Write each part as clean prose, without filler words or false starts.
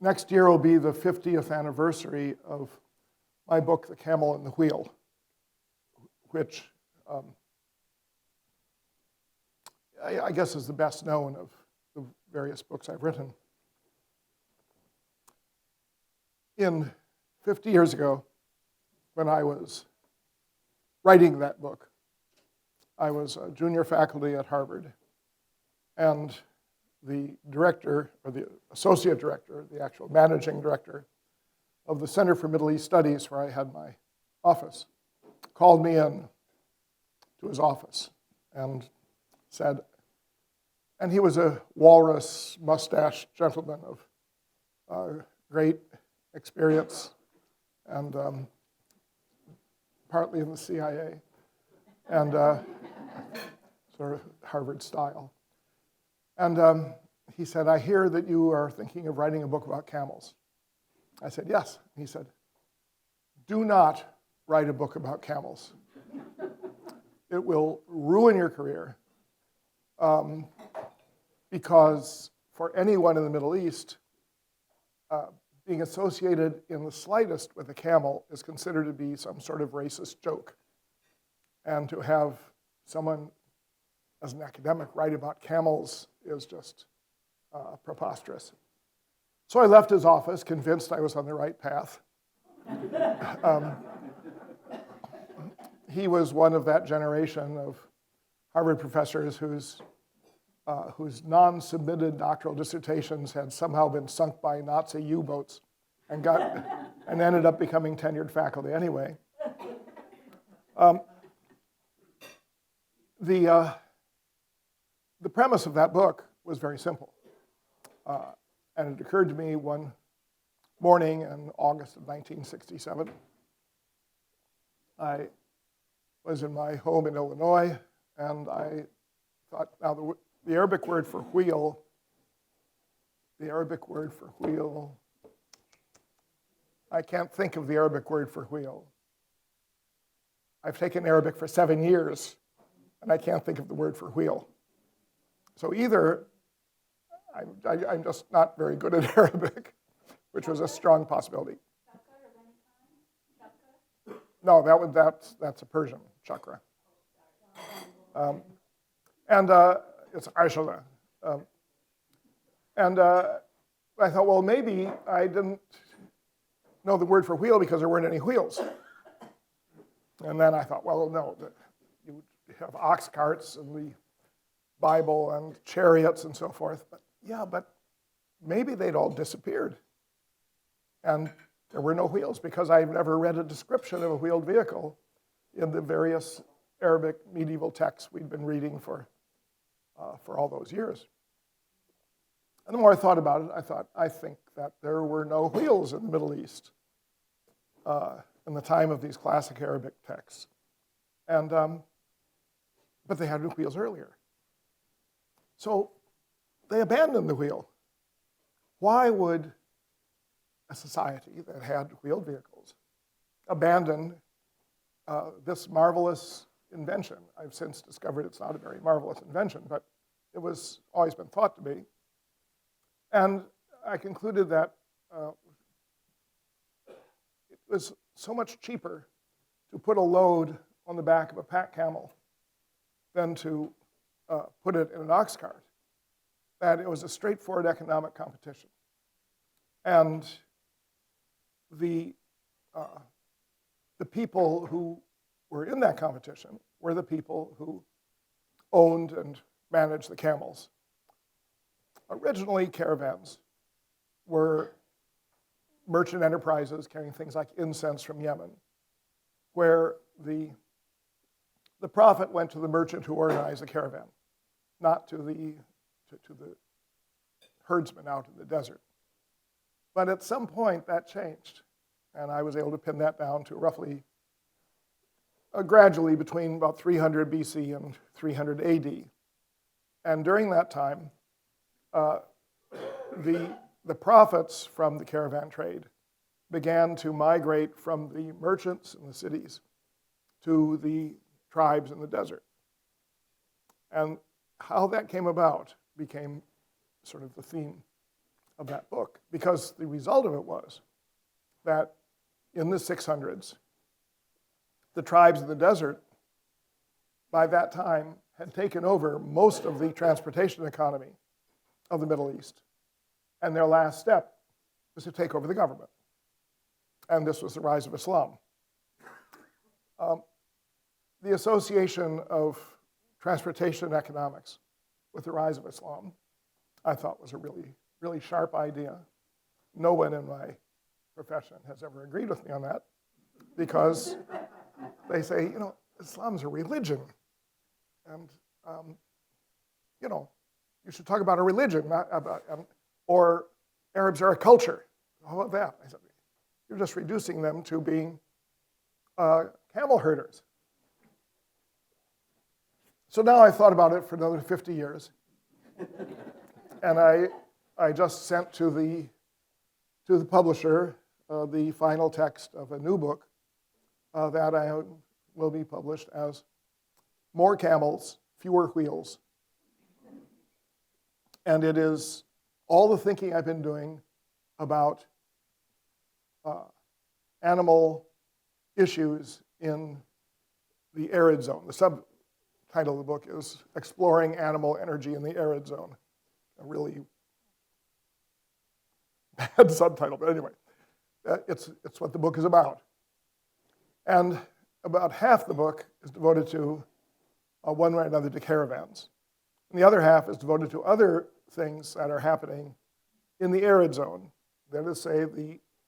next year will be the 50th anniversary of my book, The Camel and the Wheel, which I guess is the best known of the various books I've written. 50 years ago, when I was writing that book, I was a junior faculty at Harvard, and the director, or the associate director, the actual managing director of the Center for Middle East Studies, where I had my office, called me in to his office and said, and he was a walrus mustached gentleman of great experience and partly in the CIA and sort of Harvard style. And he said, I hear that you are thinking of writing a book about camels. I said, yes. He said, do not write a book about camels. It will ruin your career because for anyone in the Middle East, being associated in the slightest with a camel is considered to be some sort of racist joke. And to have someone as an academic write about camels is just preposterous. So I left his office, convinced I was on the right path. He was one of that generation of Harvard professors whose non-submitted doctoral dissertations had somehow been sunk by Nazi U-boats and ended up becoming tenured faculty anyway. The premise of that book was very simple. And it occurred to me one morning in August of 1967. I was in my home in Illinois, and I thought, now the Arabic word for wheel, I can't think of the Arabic word for wheel. I've taken Arabic for 7 years, and I can't think of the word for wheel. So either I'm just not very good at Arabic, which was a strong possibility. No, that's a Persian, chakra. And it's Arshala. And I thought, well, maybe I didn't know the word for wheel because there weren't any wheels. And then I thought, well, no, you have ox carts in the Bible and chariots and so forth. But yeah, but maybe they'd all disappeared. And there were no wheels because I've never read a description of a wheeled vehicle in the various Arabic medieval texts we'd been reading for all those years. And the more I thought about it, I think that there were no wheels in the Middle East in the time of these classic Arabic texts. And, but they had wheels earlier. So they abandoned the wheel. Why would a society that had wheeled vehicles abandon this marvelous invention? I've since discovered it's not a very marvelous invention, but it was always been thought to be. And I concluded that it was so much cheaper to put a load on the back of a pack camel than to put it in an ox cart, that it was a straightforward economic competition. And the people who were in that competition were the people who owned and managed the camels. Originally, caravans were merchant enterprises carrying things like incense from Yemen, where the profit went to the merchant who organized the caravan, not to the herdsman out in the desert. But at some point, that changed, and I was able to pin that down to roughly, gradually between about 300 BC and 300 AD. And during that time, the profits from the caravan trade began to migrate from the merchants in the cities to the tribes in the desert. And how that came about became sort of the theme of that book, because the result of it was that in the 600s, the tribes of the desert, by that time, had taken over most of the transportation economy of the Middle East. And their last step was to take over the government. And this was the rise of Islam. The association of transportation economics with the rise of Islam, I thought was a really, really sharp idea. No one in my profession has ever agreed with me on that, because they say, you know, Islam's a religion. And, you know, you should talk about a religion, not about, or Arabs are a culture. How about that? I said, you're just reducing them to being camel herders. So now I thought about it for another 50 years. And I just sent to the publisher the final text of a new book that will be published as More Camels, Fewer Wheels. And it is all the thinking I've been doing about animal issues in the arid zone. The subtitle of the book is Exploring Animal Energy in the Arid Zone. A really bad subtitle, but anyway, it's what the book is about. And about half the book is devoted to, one way or another, to caravans. And the other half is devoted to other things that are happening in the arid zone. That is, say,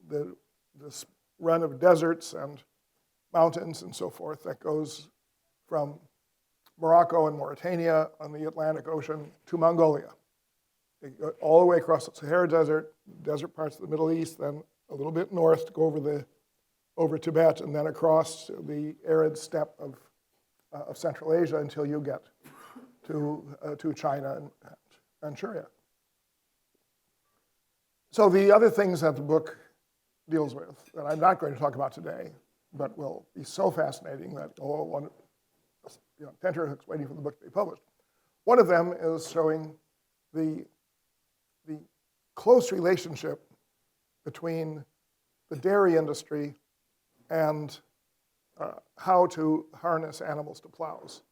this run of deserts and mountains and so forth that goes from Morocco and Mauritania on the Atlantic Ocean to Mongolia. They go all the way across the Sahara Desert, desert parts of the Middle East, then a little bit north to go over Tibet, and then across the arid steppe of Central Asia until you get to China and Manchuria. So the other things that the book deals with, that I'm not going to talk about today, but will be so fascinating that tenterhooks waiting for the book to be published. One of them is showing the close relationship between the dairy industry and how to harness animals to plows,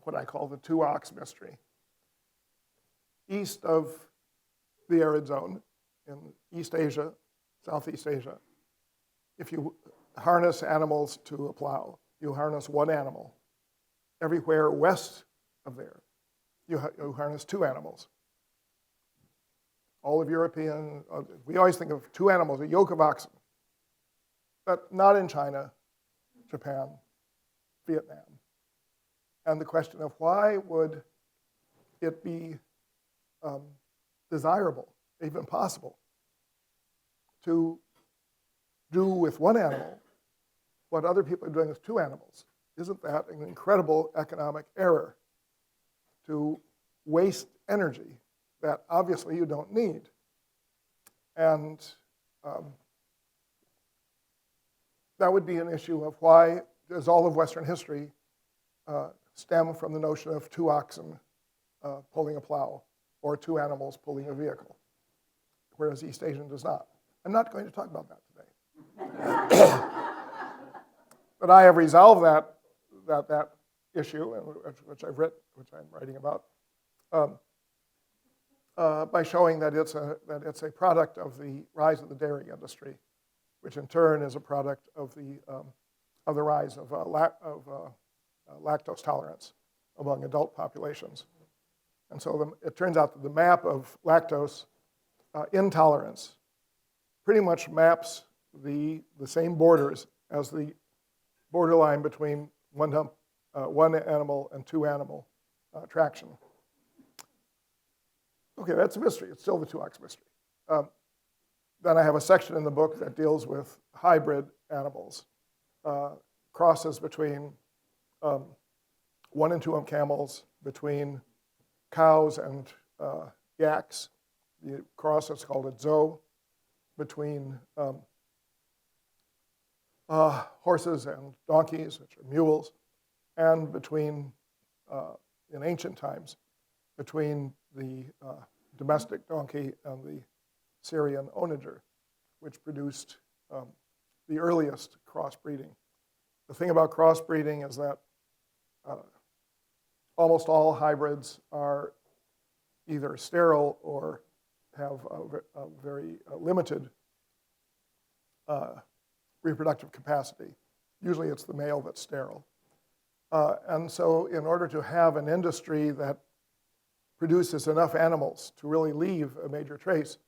what I call the two-ox mystery. East of the arid zone, in East Asia, Southeast Asia, if you harness animals to a plow, you harness one animal. Everywhere west of there, you harness two animals. All of European, we always think of two animals, a yoke of oxen, but not in China, Japan, Vietnam. And the question of why would it be desirable, even possible, to do with one animal what other people are doing with two animals? Isn't that an incredible economic error, to waste energy that obviously you don't need? And that would be an issue of why does all of Western history stem from the notion of two oxen pulling a plow or two animals pulling a vehicle, whereas East Asian does not. I'm not going to talk about that today. But I have resolved that issue, which I'm writing about, by showing that it's a product of the rise of the dairy industry, which in turn is a product of the rise of lactose tolerance among adult populations. And so it turns out that the map of lactose intolerance pretty much maps the same borders as the borderline between one animal and two animal traction. Okay, that's a mystery. It's still the two-ox mystery. Then I have a section in the book that deals with hybrid animals, crosses between 1 and 2 camels, between cows and yaks. The cross is called a zhou, between horses and donkeys, which are mules, and between, in ancient times, between the domestic donkey and the Syrian onager, which produced the earliest crossbreeding. The thing about crossbreeding is that almost all hybrids are either sterile or have a very limited reproductive capacity. Usually it's the male that's sterile. And so in order to have an industry that produces enough animals to really leave a major trace,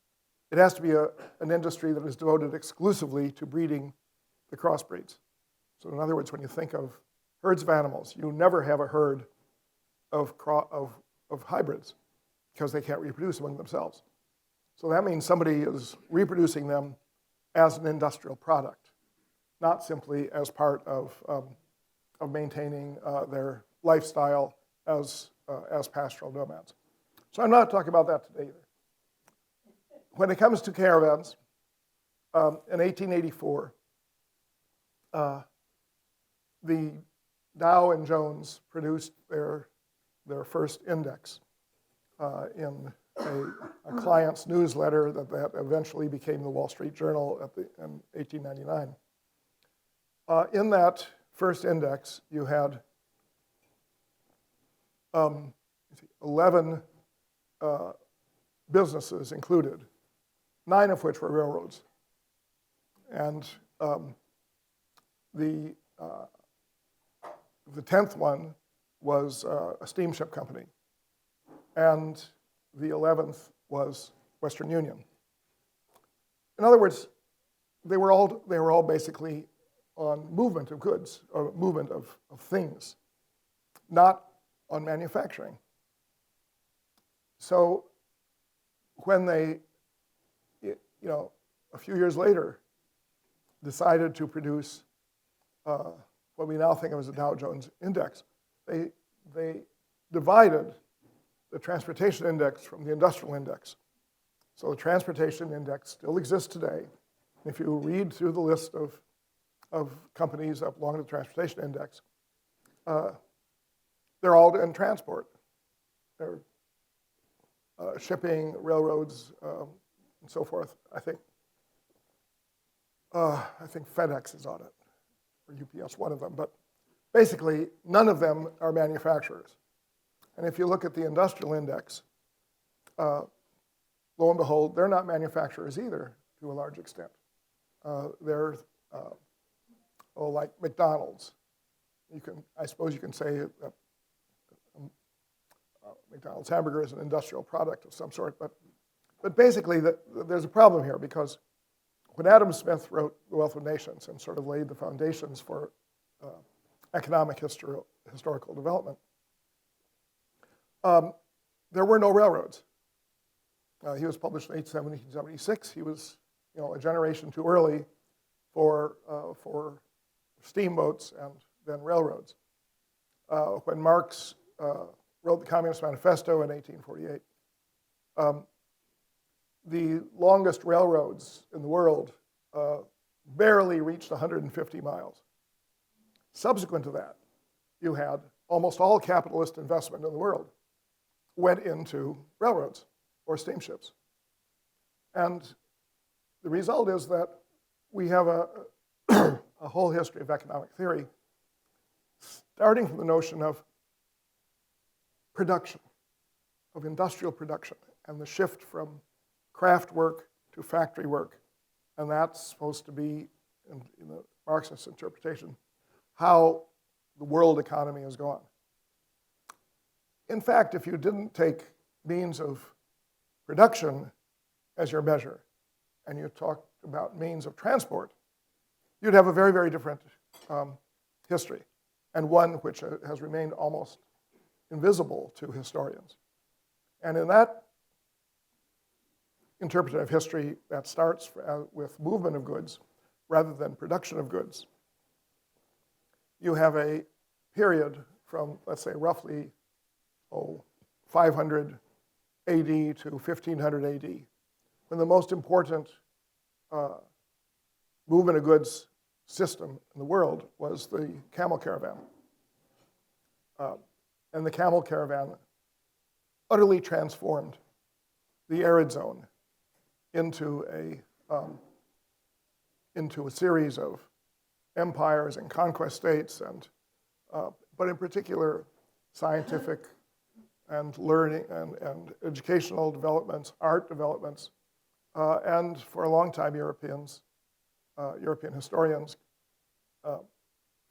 it has to be an industry that is devoted exclusively to breeding the crossbreeds. So in other words, when you think of herds of animals, you never have a herd of hybrids because they can't reproduce among themselves. So that means somebody is reproducing them as an industrial product, not simply as part of maintaining their lifestyle as pastoral nomads. So I'm not talking about that today either. When it comes to caravans, in 1884, the Dow and Jones produced their first index in a client's newsletter that eventually became the Wall Street Journal in 1899. In that first index, you had 11 businesses included, 9 of which were railroads. And the 10th one was a steamship company. And the 11th was Western Union. In other words, they were all basically on movement of goods, or movement of things, not on manufacturing. So when they, a few years later, decided to produce what we now think of as the Dow Jones Index, they divided the transportation index from the industrial index. So the transportation index still exists today. If you read through the list of companies that belong to the transportation index, they're all in transport. They're shipping, railroads, and so forth. I think FedEx is on it, or UPS, one of them. But basically, none of them are manufacturers. And if you look at the industrial index, lo and behold, they're not manufacturers either, to a large extent. They're like McDonald's. I suppose you can say that McDonald's hamburger is an industrial product of some sort, but basically there's a problem here, because when Adam Smith wrote The Wealth of Nations and sort of laid the foundations for economic historical development, there were no railroads. He was published in 1876. He was, a generation too early for steamboats and then railroads. When Marx wrote the Communist Manifesto in 1848, the longest railroads in the world barely reached 150 miles. Subsequent to that, you had almost all capitalist investment in the world went into railroads or steamships. And the result is that we have a whole history of economic theory, starting from the notion of production, of industrial production, and the shift from craft work to factory work. And that's supposed to be, in the Marxist interpretation, how the world economy has gone. In fact, if you didn't take means of production as your measure, and you talked about means of transport, you'd have a very, very different history, and one which has remained almost invisible to historians. And in that interpretive history that starts with movement of goods rather than production of goods, you have a period from, let's say, roughly 500 AD to 1500 AD, when the most important movement of goods system in the world was the camel caravan. And the camel caravan utterly transformed the arid zone into a series of empires and conquest states, and but in particular scientific and learning and educational developments, art developments, and for a long time European historians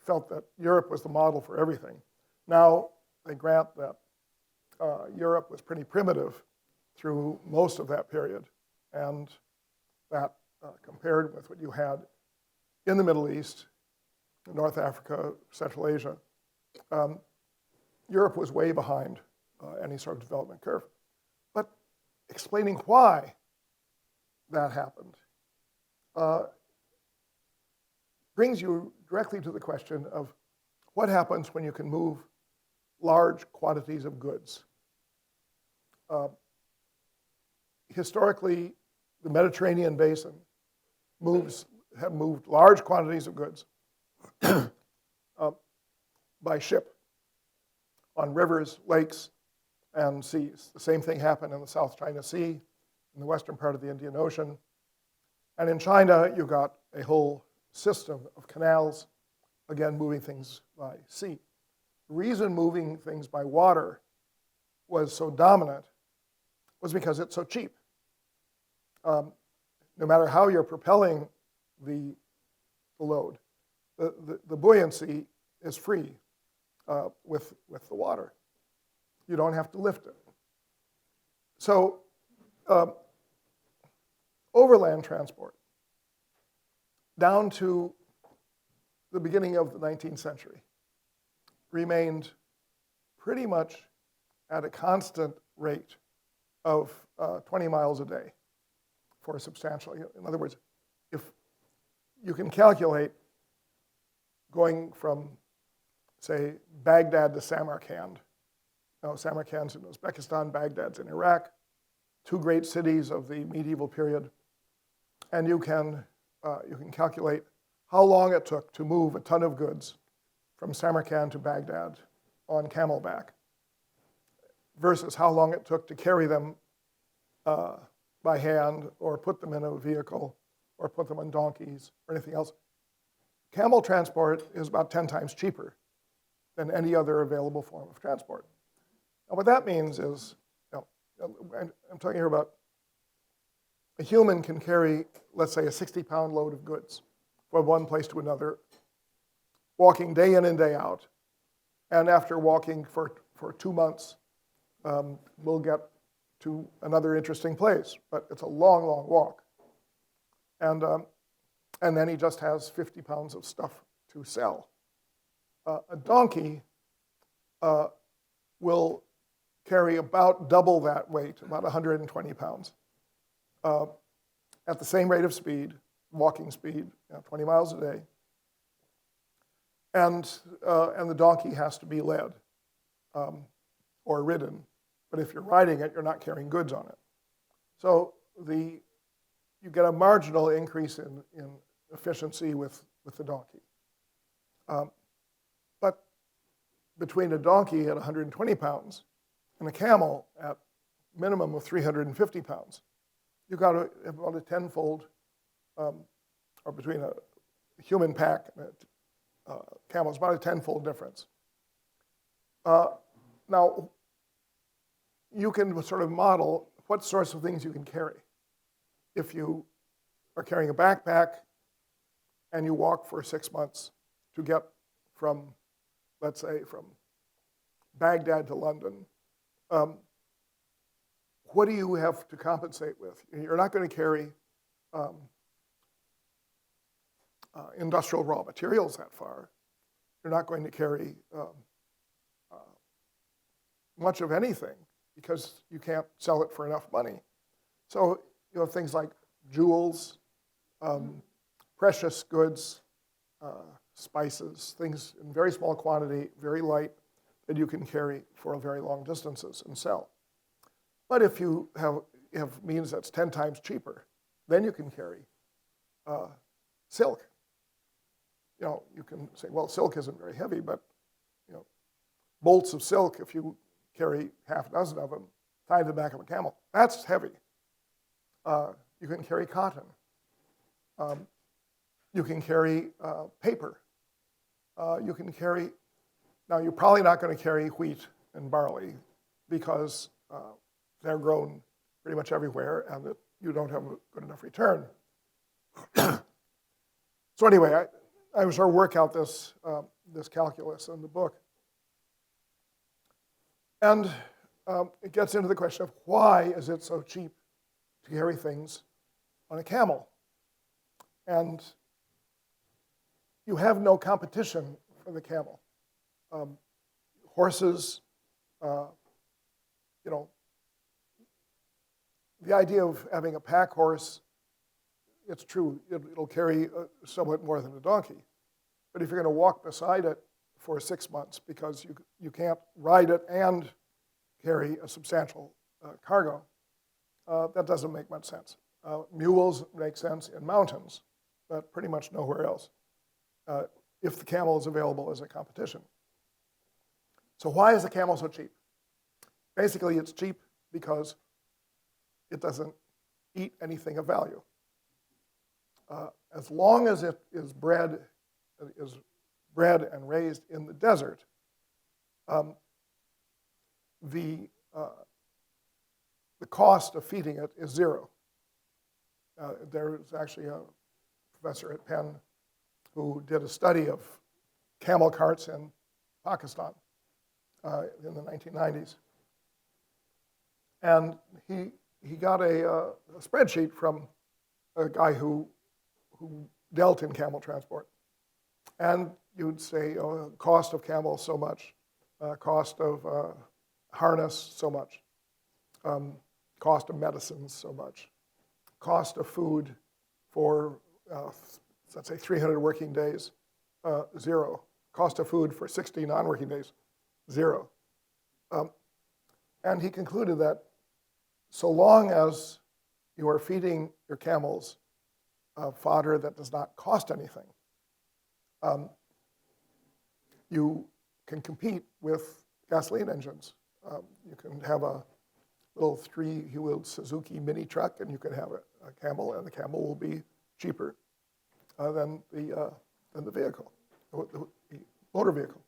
felt that Europe was the model for everything. Now they grant that Europe was pretty primitive through most of that period, and that compared with what you had in the Middle East, North Africa, Central Asia, Europe was way behind any sort of development curve. But explaining why that happened brings you directly to the question of what happens when you can move large quantities of goods. Historically, the Mediterranean basin have moved large quantities of goods by ship on rivers, lakes, and seas. The same thing happened in the South China Sea, in the western part of the Indian Ocean. And in China, you got a whole system of canals, again, moving things by sea. The reason moving things by water was so dominant was because it's so cheap. No matter how you're propelling the load, the buoyancy is free with the water. You don't have to lift it. So overland transport, down to the beginning of the 19th century, remained pretty much at a constant rate of 20 miles a day for a substantial, in other words, if you can calculate going from, say, Baghdad to Samarkand. Now, Samarkand's in Uzbekistan, Baghdad's in Iraq, two great cities of the medieval period. And you can calculate how long it took to move a ton of goods from Samarkand to Baghdad on camelback versus how long it took to carry them by hand or put them in a vehicle or put them on donkeys or anything else. Camel transport is about 10 times cheaper than any other available form of transport. And what that means is, I'm talking here about a human can carry, let's say, a 60-pound load of goods from one place to another, walking day in and day out. And after walking for 2 months, we'll get to another interesting place. But it's a long, long walk. And then he just has 50 pounds of stuff to sell. A donkey will carry about double that weight, about 120 pounds, at the same rate of speed, walking speed, 20 miles a day. And the donkey has to be led or ridden. But if you're riding it, you're not carrying goods on it. So you get a marginal increase in efficiency with the donkey. But between a donkey at 120 pounds and a camel at minimum of 350 pounds, you've got about a tenfold, or between a human pack and a camel, it's about a tenfold difference. Now, you can sort of model what sorts of things you can carry. If you are carrying a backpack and you walk for 6 months to get from, let's say, from Baghdad to London, what do you have to compensate with? You're not going to carry industrial raw materials that far. You're not going to carry much of anything because you can't sell it for enough money. So you have things like jewels, precious goods, spices, things in very small quantity, very light, that you can carry for very long distances and sell. But if you have means that's 10 times cheaper, then you can carry silk. You can say, well, silk isn't very heavy, but bolts of silk, if you carry half a dozen of them tied to the back of a camel, that's heavy. You can carry cotton. You can carry paper. You can carry, now you're probably not going to carry wheat and barley because they're grown pretty much everywhere and you don't have a good enough return. So anyway, I was trying to work out this calculus in the book. And it gets into the question of why is it so cheap to carry things on a camel? And you have no competition for the camel. Horses, the idea of having a pack horse, it's true, it'll carry somewhat more than a donkey. But if you're going to walk beside it for 6 months because you can't ride it and carry a substantial cargo, that doesn't make much sense. Mules make sense in mountains, but pretty much nowhere else, if the camel is available as a competition. So why is the camel so cheap? Basically, it's cheap because it doesn't eat anything of value. As long as it is bred and raised in the desert, the cost of feeding it is zero. There's actually a professor at Penn who did a study of camel carts in Pakistan in the 1990s. And he got a spreadsheet from a guy who dealt in camel transport. And you'd say, cost of camel so much, cost of harness so much, cost of medicines so much, cost of food for, let's say, 300 working days, zero. Cost of food for 60 non-working days, zero. And he concluded that so long as you are feeding your camels fodder that does not cost anything, you can compete with gasoline engines. You can have a little three-wheeled Suzuki mini truck, and you can have a camel, and the camel will be cheaper than the vehicle, the motor vehicle.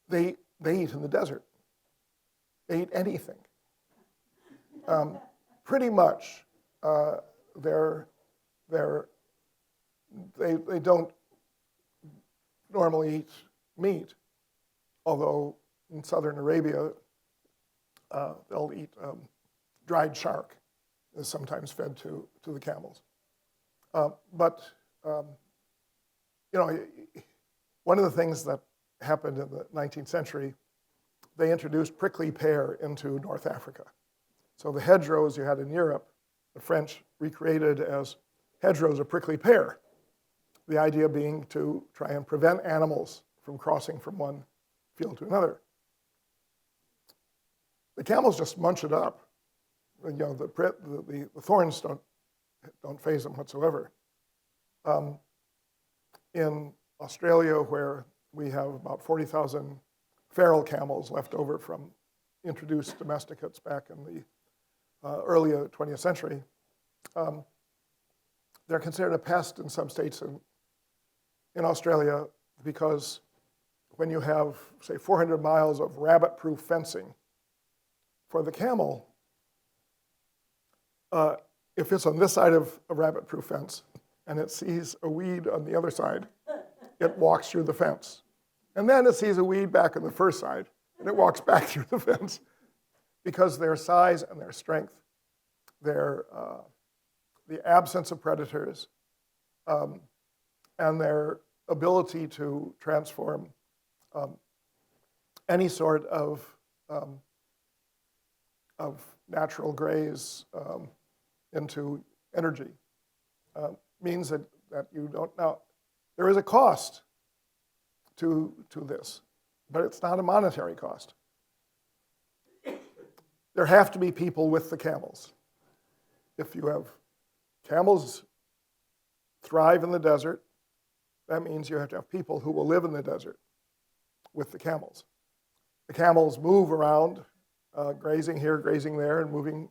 They eat in the desert. They eat anything. Pretty much, they don't normally eat meat, although in southern Arabia, they'll eat dried shark is sometimes fed to the camels. But one of the things that happened in the 19th century, they introduced prickly pear into North Africa. So the hedgerows you had in Europe, the French recreated as hedgerows of prickly pear. The idea being to try and prevent animals from crossing from one field to another. The camels just munch it up. The thorns don't faze them whatsoever. In Australia, where we have about 40,000 feral camels left over from introduced domesticates back in the early 20th century, they're considered a pest in some states in Australia because when you have, say, 400 miles of rabbit-proof fencing, for the camel, if it's on this side of a rabbit-proof fence and it sees a weed on the other side, it walks through the fence. And then it sees a weed back on the first side, and it walks back through the fence because their size and their strength, the absence of predators, and their ability to transform any sort of natural graze into energy means that you don't. Now, there is a cost to this, but it's not a monetary cost. There have to be people with the camels. If you have camels thrive in the desert, that means you have to have people who will live in the desert with the camels. The camels move around, grazing here, grazing there, and moving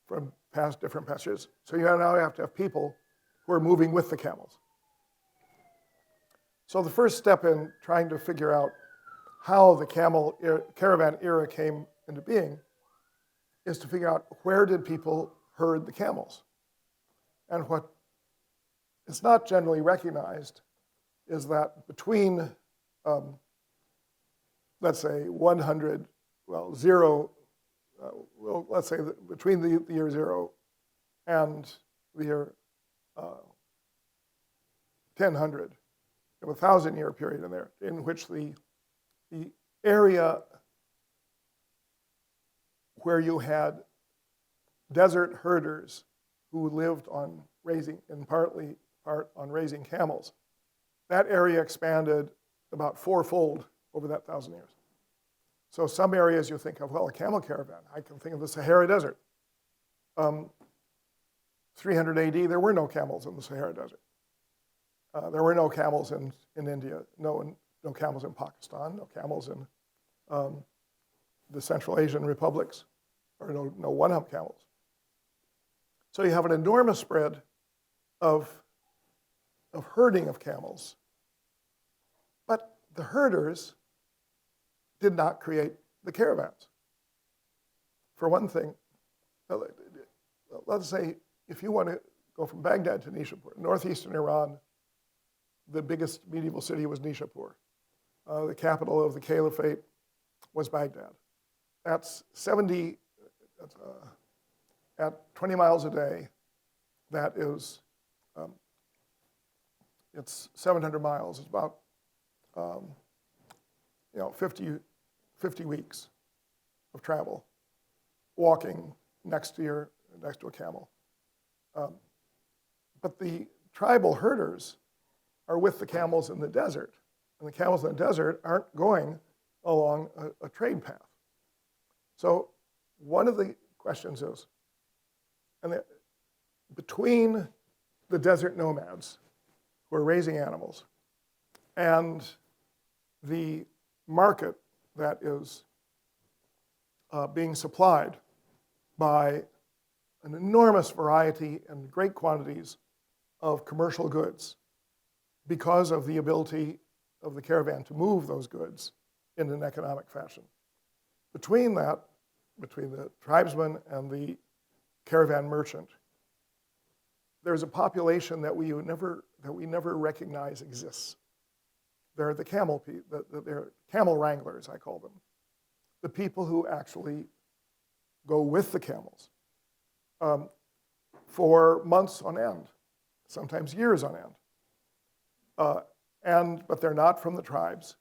from past different pastures. So you now have to have people who are moving with the camels. So the first step in trying to figure out how the caravan era came into being is to figure out where did people herd the camels. And what is not generally recognized is that between, let's say, 100, well, zero, well, let's say that between the year 0 and the year 1000, you have a 1,000-year period in there in which the area where you had desert herders who lived on raising, in part on raising camels, that area expanded about 4-fold over that 1,000 years. So some areas you think of, well, a camel caravan. I can think of the Sahara Desert. 300 AD, there were no camels in the Sahara Desert. There were no camels in India, no camels in Pakistan, no camels in the Central Asian republics, or no one-hump camels. So you have an enormous spread of herding of camels. But the herders did not create the caravans. For one thing, let's say if you want to go from Baghdad to Nishapur, northeastern Iran, the biggest medieval city was Nishapur. The capital of the caliphate was Baghdad. That's at 20 miles a day, that is, it's 700 miles. It's about 50 weeks of travel, walking next to a camel. But the tribal herders are with the camels in the desert, and the camels in the desert aren't going along a trade path. So one of the questions is, between the desert nomads who are raising animals and the market that is being supplied by an enormous variety and great quantities of commercial goods because of the ability of the caravan to move those goods in an economic fashion. Between the tribesman and the caravan merchant, there's a population that we never recognize exists. They're the they're camel wranglers, I call them. The people who actually go with the camels for months on end, sometimes years on end. But they're not from the tribes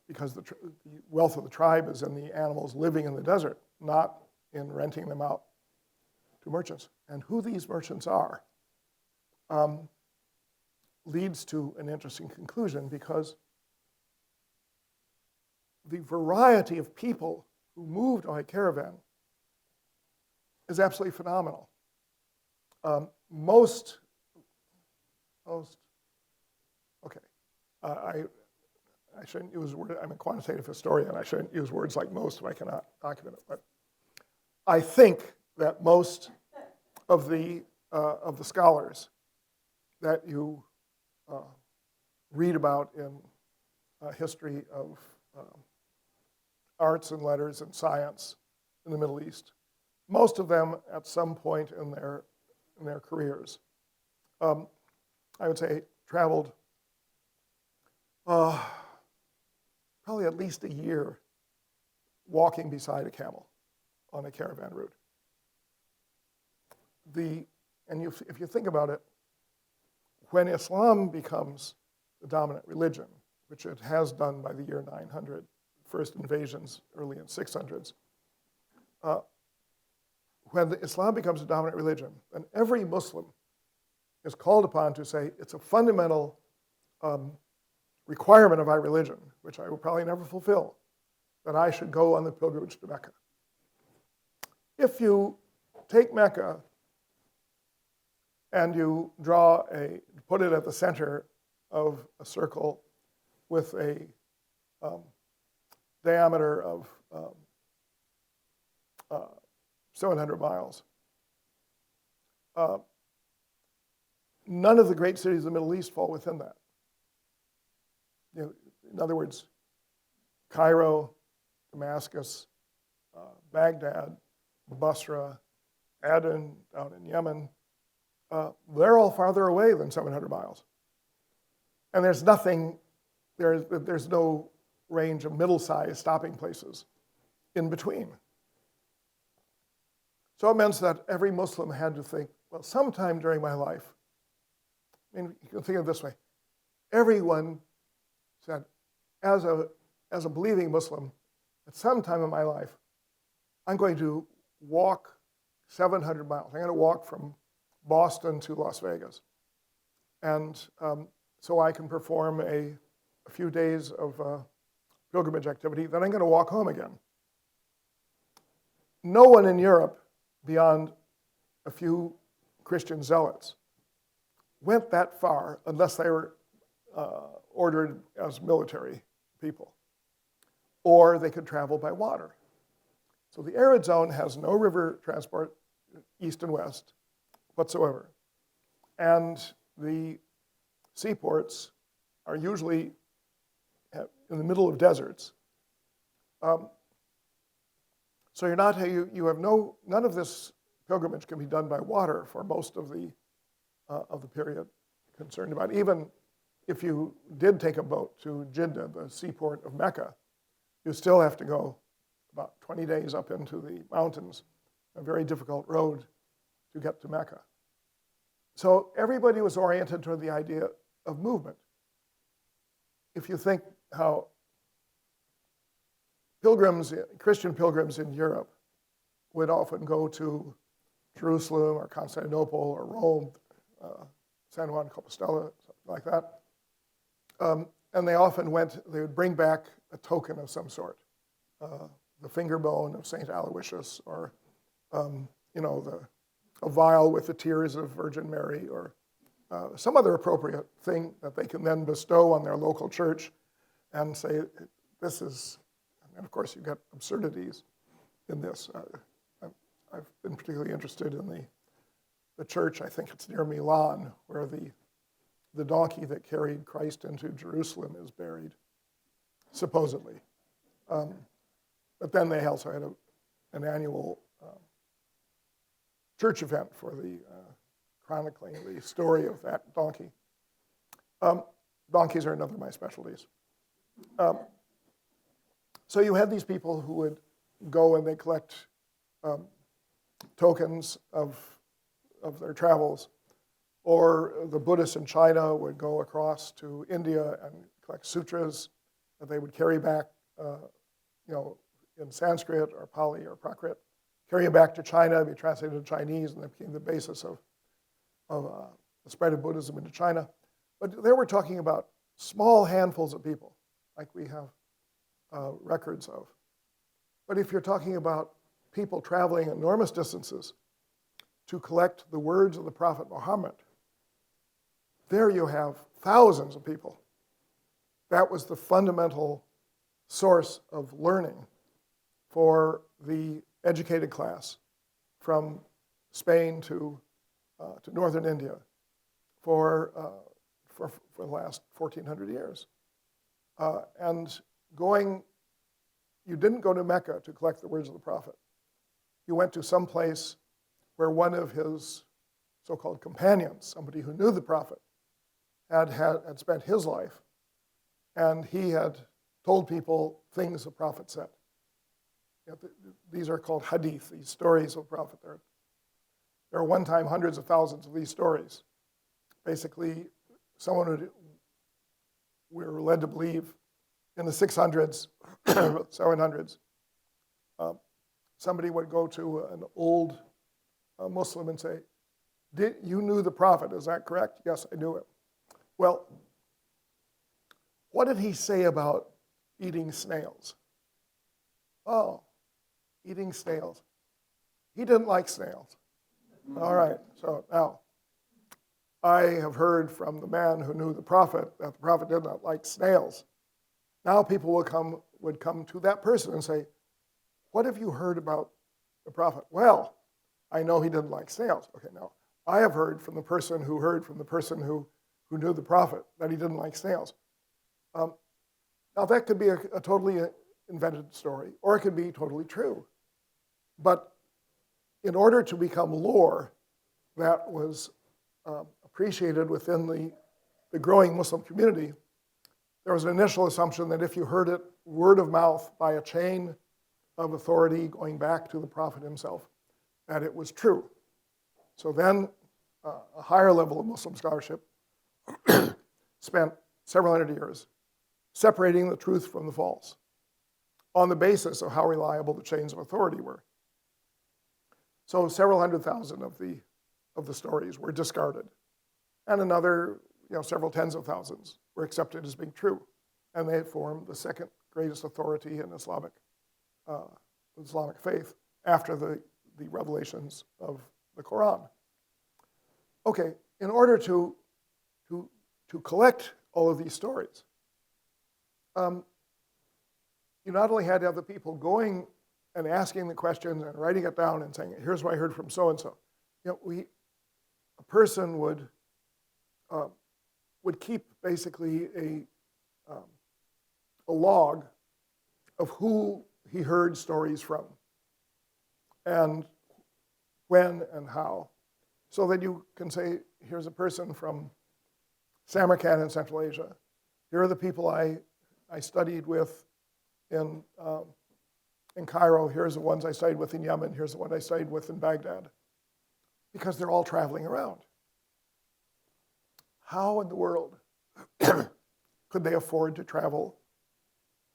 because the wealth of the tribe is in the animals living in the desert, not in renting them out to merchants. And who these merchants are leads to an interesting conclusion, because the variety of people who moved on a caravan is absolutely phenomenal. I shouldn't use words. I'm a quantitative historian. I shouldn't use words like most if I cannot document it. But I think that most of the scholars that you read about in history of arts and letters and science in the Middle East, most of them at some point in their careers, I would say, traveled probably at least a year walking beside a camel on a caravan route. If you think about it, when Islam becomes the dominant religion, which it has done by the year 900, first invasions early in 600s, when Islam becomes a dominant religion, then every Muslim is called upon to say it's a fundamental requirement of our religion, which I will probably never fulfill, that I should go on the pilgrimage to Mecca. If you take Mecca and you put it at the center of a circle with a 700 miles. None of the great cities of the Middle East fall within that. In other words, Cairo, Damascus, Baghdad, Basra, Aden down in Yemen, they're all farther away than 700 miles. And there's no range of middle-sized stopping places in between. So it meant that every Muslim had to think, well, sometime during my life, I mean, you can think of it this way. Everyone said, as a believing Muslim, at some time in my life, I'm going to walk 700 miles. I'm going to walk from Boston to Las Vegas. And so I can perform a few days of pilgrimage activity, then I'm going to walk home again. No one in Europe, beyond a few Christian zealots, went that far unless they were ordered as military people, or they could travel by water. So the arid zone has no river transport, east and west, whatsoever. And the seaports are usually in the middle of deserts. So you have none of this pilgrimage can be done by water for most of the period concerned about. Even if you did take a boat to Jeddah, the seaport of Mecca, you still have to go about 20 days up into the mountains, a very difficult road to get to Mecca. So everybody was oriented toward the idea of movement. If you think how Christian pilgrims in Europe would often go to Jerusalem or Constantinople or Rome, San Juan Compostela, something like that. And they would bring back a token of some sort, the finger bone of St. Aloysius, or a vial with the tears of Virgin Mary, or some other appropriate thing that they can then bestow on their local church and say, this is, and of course you get absurdities in this. I've been particularly interested in the church, I think it's near Milan, where the donkey that carried Christ into Jerusalem is buried, supposedly. But then they also had an annual church event for the chronicling the story of that donkey. Donkeys are another of my specialties. So you had these people who would go and they collect tokens of their travels, or the Buddhists in China would go across to India and collect sutras that they would carry back, in Sanskrit or Pali or Prakrit, carry it back to China, be translated into Chinese, and that became the basis of the spread of Buddhism into China. But there we're talking about small handfuls of people, like we have records of. But if you're talking about people traveling enormous distances to collect the words of the Prophet Muhammad, there you have thousands of people. That was the fundamental source of learning for the educated class from Spain to northern India for the last 1,400 years. You didn't go to Mecca to collect the words of the Prophet. You went to some place where one of his so-called companions, somebody who knew the Prophet, had spent his life, and he had told people things the Prophet said. These are called hadith, these stories of the Prophet. There are one time hundreds of thousands of these stories. Basically, we were led to believe in the 600s, 700s, somebody would go to an old Muslim and say, you knew the Prophet, is that correct? Yes, I knew him. Well, what did he say about eating snails? Oh, eating snails. He didn't like snails. All right, so now, I have heard from the man who knew the Prophet that the Prophet did not like snails. Now people would come to that person and say, what have you heard about the Prophet? Well, I know he didn't like snails. Okay, now, I have heard from the person who heard from the person who knew the prophet that he didn't like snails. Now, that could be a totally invented story, or it could be totally true. But in order to become lore that was appreciated within the growing Muslim community, there was an initial assumption that if you heard it word of mouth by a chain of authority going back to the prophet himself, that it was true. So then a higher level of Muslim scholarship spent several hundred years separating the truth from the false on the basis of how reliable the chains of authority were. So several hundred thousand of the stories were discarded, and another several tens of thousands were accepted as being true, and they formed the second greatest authority in Islamic faith after the revelations of the Quran. Okay, in order to collect all of these stories, you not only had to have the people going and asking the questions and writing it down and saying, here's what I heard from so-and-so. A person would keep basically a log of who he heard stories from and when and how, so that you can say, here's a person from Samarkand in Central Asia. Here are the people I studied with in Cairo. Here's the ones I studied with in Yemen. Here's the one I studied with in Baghdad. Because they're all traveling around. How in the world could they afford to travel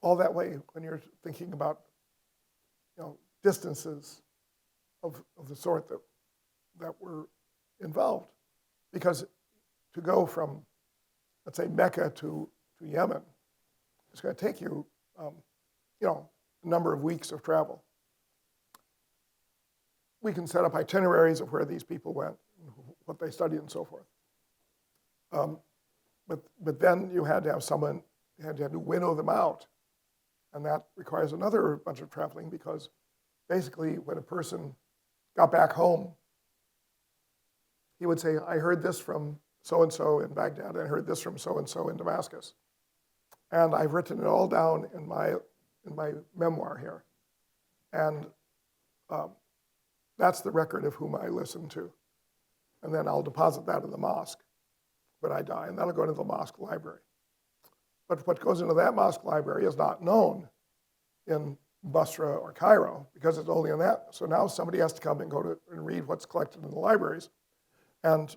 all that way when you're thinking about distances of the sort that were involved? Because to go from, let's say, Mecca to Yemen, it's going to take you, a number of weeks of travel. We can set up itineraries of where these people went, what they studied, and so forth. But then you had to have someone, you had to winnow them out. And that requires another bunch of traveling, because basically when a person got back home, he would say, I heard this from so-and-so in Baghdad, I heard this from so-and-so in Damascus. And I've written it all down in my memoir here. And that's the record of whom I listened to. And then I'll deposit that in the mosque when I die, and that'll go into the mosque library. But what goes into that mosque library is not known in Basra or Cairo, because it's only in that. So now somebody has to come and go and read what's collected in the libraries, and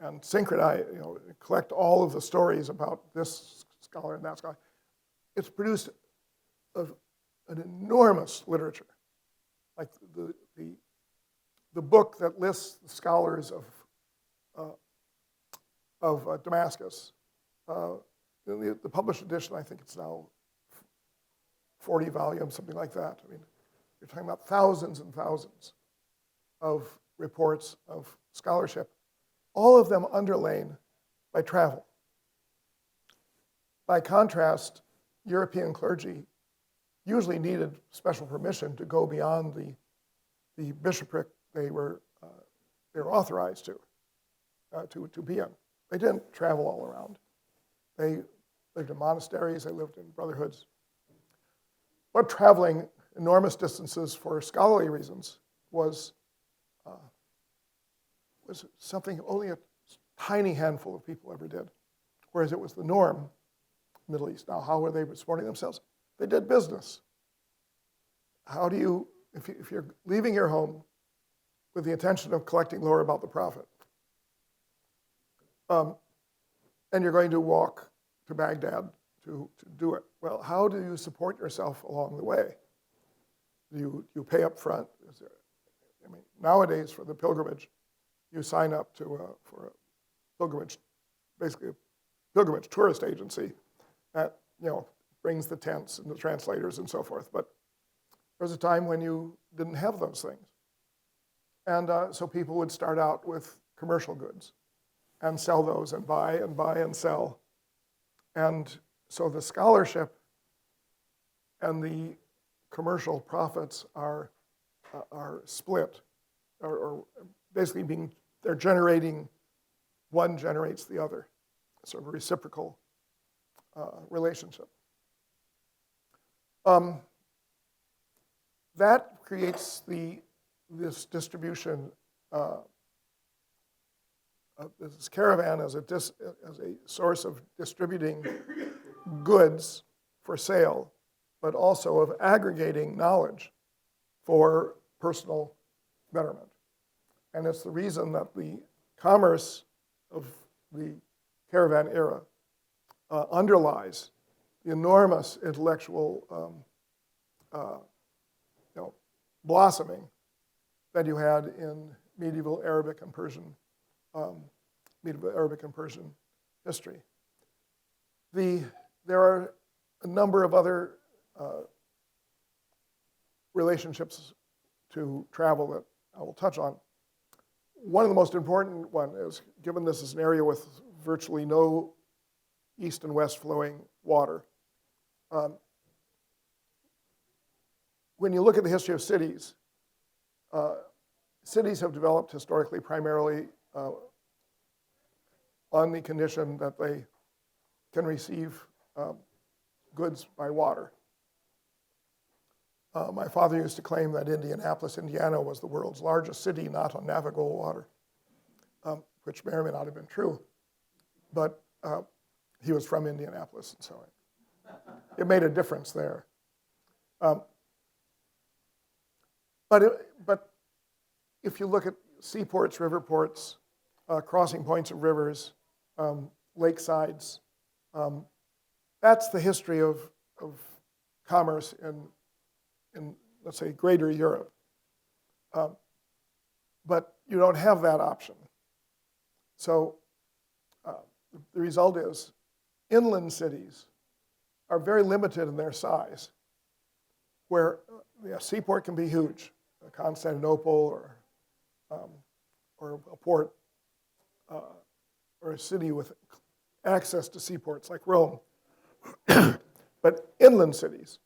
and synchronize, collect all of the stories about this scholar and that scholar. It's produced an enormous literature, like the book that lists the scholars of Damascus. The published edition, I think it's now 40 volumes, something like that. I mean, you're talking about thousands and thousands of reports of scholarship, all of them underlain by travel. By contrast, European clergy usually needed special permission to go beyond the bishopric they were authorized to be in. They didn't travel all around. They lived in monasteries, they lived in brotherhoods. But traveling enormous distances for scholarly reasons was something only a tiny handful of people ever did, whereas it was the norm in the Middle East. Now, how were they supporting themselves? They did business. How do you, if you're leaving your home with the intention of collecting lore about the prophet, and you're going to walk to Baghdad to do it, well, how do you support yourself along the way? Do you pay up front? Nowadays for the pilgrimage, you sign up for a pilgrimage, basically a pilgrimage tourist agency that brings the tents and the translators and so forth. But there was a time when you didn't have those things, and so people would start out with commercial goods and sell those and buy and sell, and so the scholarship and the commercial profits are are split, or basically they're generating, one generates the other, sort of a reciprocal relationship. That creates this distribution, this caravan as a source of distributing goods for sale, but also of aggregating knowledge for personal betterment. And it's the reason that the commerce of the caravan era underlies the enormous intellectual blossoming that you had in medieval Arabic and Persian history. There are a number of other relationships to travel that I will touch on. One of the most important one is, given this is an area with virtually no east and west flowing water, when you look at the history of cities, cities have developed historically primarily on the condition that they can receive goods by water. My father used to claim that Indianapolis, Indiana was the world's largest city not on navigable water, which may or may not have been true, but he was from Indianapolis, and so it made a difference there. But if you look at seaports, river ports, crossing points of rivers, lakesides, that's the history of commerce in, let's say, greater Europe. But you don't have that option. So the result is inland cities are very limited in their size, where a seaport can be huge, Constantinople or a port or a city with access to seaports like Rome. But inland cities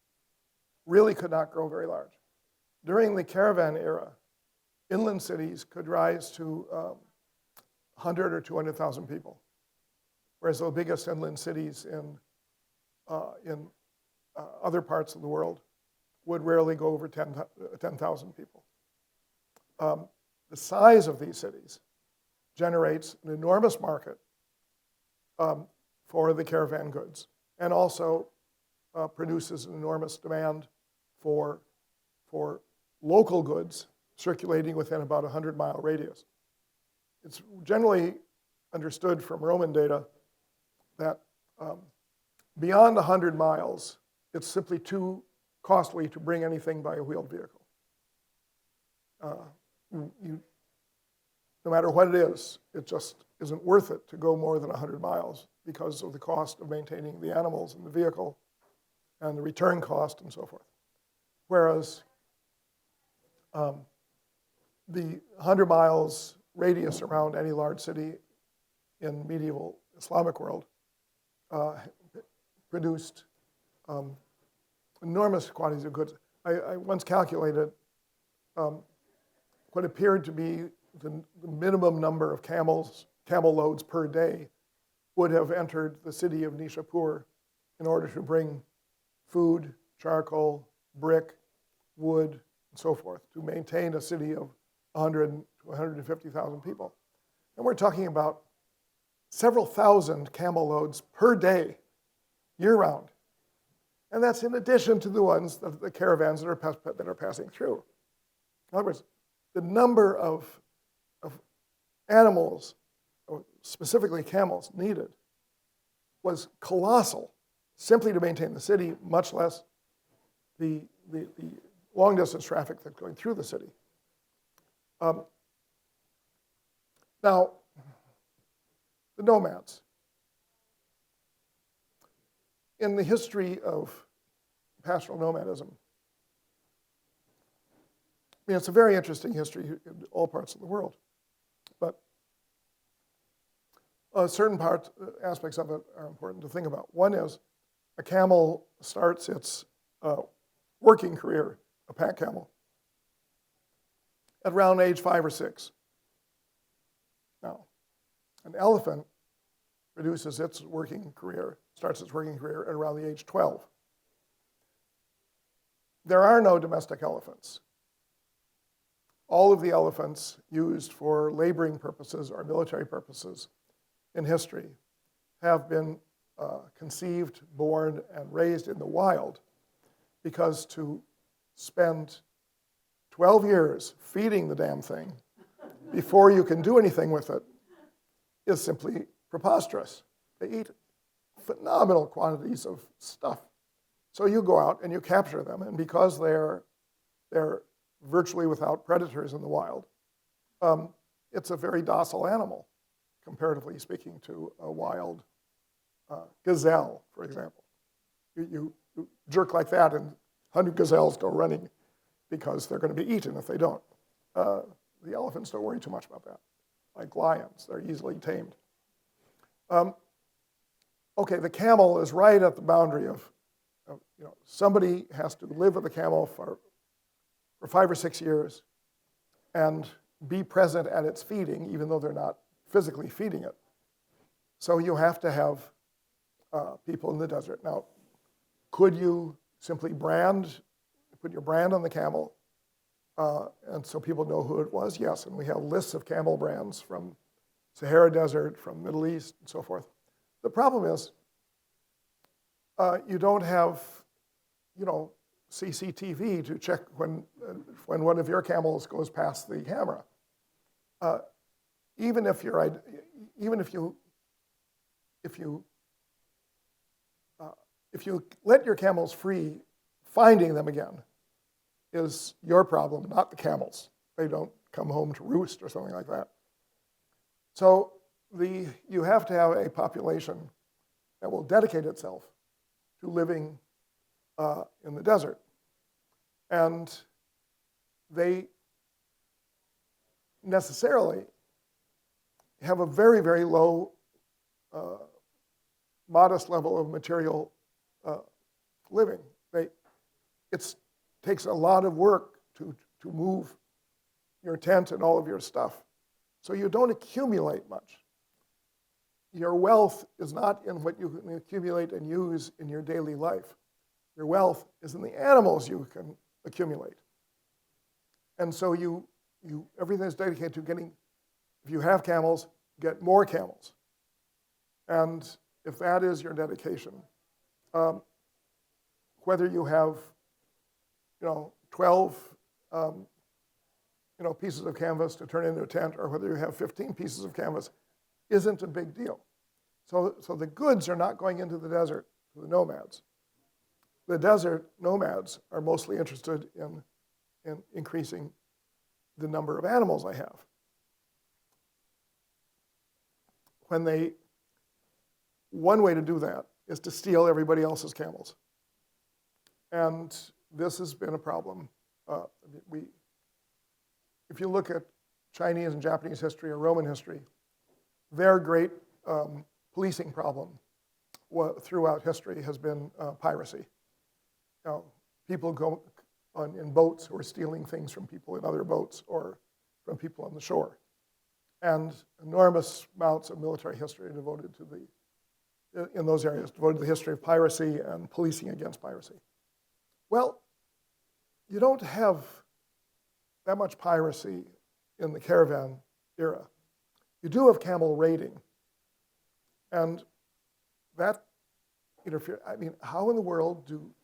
really could not grow very large. During the caravan era, inland cities could rise to 100 or 200,000 people, whereas the biggest inland cities in other parts of the world would rarely go over 10,000 people. The size of these cities generates an enormous market for the caravan goods, and also produces an enormous demand for local goods circulating within about a 100-mile radius. It's generally understood from Roman data that beyond 100 miles, it's simply too costly to bring anything by a wheeled vehicle. No matter what it is, it just isn't worth it to go more than 100 miles because of the cost of maintaining the animals in the vehicle and the return cost and so forth. Whereas the 100 miles radius around any large city in medieval Islamic world produced enormous quantities of goods. I once calculated what appeared to be the minimum number of camel loads per day would have entered the city of Nishapur in order to bring food, charcoal, brick, wood, and so forth to maintain a city of 100 to 150,000 people. And we're talking about several thousand camel loads per day, year-round. And that's in addition to the ones, the caravans that are passing through. In other words, the number of animals, specifically camels, needed was colossal, simply to maintain the city, much less the long-distance traffic that's going through the city. Now, the nomads. In the history of pastoral nomadism, I mean, it's a very interesting history in all parts of the world, but certain aspects of it are important to think about. One is a camel starts its working career, a pack camel, at around age 5 or 6. Now, an elephant starts its working career at around the age 12. There are no domestic elephants. All of the elephants used for laboring purposes or military purposes in history have been conceived, born, and raised in the wild, because to spend 12 years feeding the damn thing before you can do anything with it is simply preposterous. They eat phenomenal quantities of stuff. So you go out and you capture them, and because they're virtually without predators in the wild, it's a very docile animal, comparatively speaking to a wild gazelle, for example. You jerk like that, and 100 gazelles go running because they're going to be eaten if they don't. The elephants don't worry too much about that. Like lions, they're easily tamed. Okay, the camel is right at the boundary of somebody has to live with the camel for 5 or 6 years and be present at its feeding, even though they're not physically feeding it. So you have to have people in the desert. Now, could you simply put your brand on the camel, and so people know who it was? Yes, and we have lists of camel brands from Sahara Desert, from Middle East, and so forth. The problem is you don't have, CCTV to check when one of your camels goes past the camera. Even if you let your camels free, finding them again is your problem, not the camels. They don't come home to roost or something like that. So you have to have a population that will dedicate itself to living in the desert. And they necessarily have a very, very low, modest level of material living. It takes a lot of work to move your tent and all of your stuff. So you don't accumulate much. Your wealth is not in what you can accumulate and use in your daily life. Your wealth is in the animals you can accumulate. And so everything is dedicated to getting, if you have camels, get more camels. And if that is your dedication, whether you have 12 pieces of canvas to turn into a tent, or whether you have 15 pieces of canvas, isn't a big deal. So the goods are not going into the desert to the nomads. The desert nomads are mostly interested in increasing the number of animals I have. One way to do that is to steal everybody else's camels. And this has been a problem. If you look at Chinese and Japanese history or Roman history, their great policing problem throughout history has been piracy. People go in boats who are stealing things from people in other boats or from people on the shore. And enormous amounts of military history are devoted in those areas, devoted to the history of piracy and policing against piracy. Well, you don't have that much piracy in the caravan era. You do have camel raiding. And that interferes. I mean, how in the world do